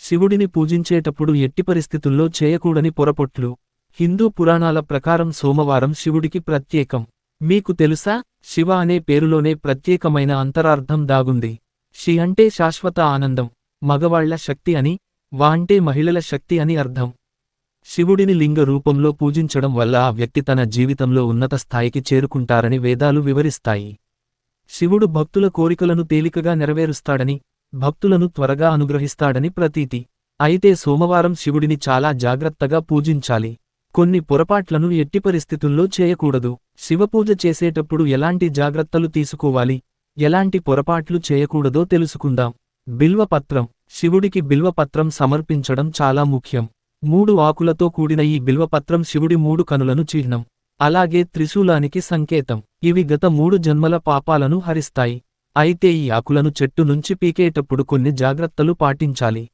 శివుడిని పూజించేటప్పుడు ఎట్టి పరిస్థితుల్లో చేయకూడని పొరపొట్లు. హిందూ పురాణాల ప్రకారం సోమవారం శివుడికి ప్రత్యేకం. మీకు తెలుసా, శివ అనే పేరులోనే ప్రత్యేకమైన అంతరార్థం దాగుంది. షి అంటే శాశ్వత ఆనందం, మగవాళ్ల శక్తి అని, వా అంటే మహిళల శక్తి అని అర్థం. శివుడిని లింగ రూపంలో పూజించడం వల్ల ఆ వ్యక్తి తన జీవితంలో ఉన్నత స్థాయికి చేరుకుంటారని వేదాలు వివరిస్తాయి. శివుడు భక్తుల కోరికలను తేలికగా నెరవేరుస్తాడని, భక్తులను త్వరగా అనుగ్రహిస్తాడని ప్రతీతి. అయితే సోమవారం శివుడిని చాలా జాగ్రత్తగా పూజించాలి. కొన్ని పొరపాట్లను ఎట్టి పరిస్థితుల్లో చేయకూడదు. శివపూజ చేసేటప్పుడు ఎలాంటి జాగ్రత్తలు తీసుకోవాలి, ఎలాంటి పొరపాట్లు చేయకూడదో తెలుసుకుందాం. బిల్వపత్రం. శివుడికి బిల్వపత్రం సమర్పించడం చాలా ముఖ్యం. 3 ఆకులతో కూడిన ఈ బిల్వపత్రం శివుడి 3 కనులను చిహ్నం. అలాగే త్రిశూలానికి సంకేతం. ఇవి గత 3 జన్మల పాపాలను హరిస్తాయి. అయితే ఈ ఆకులను చెట్టు నుంచి పీకేటప్పుడు కొన్ని జాగ్రత్తలు పాటించాలి.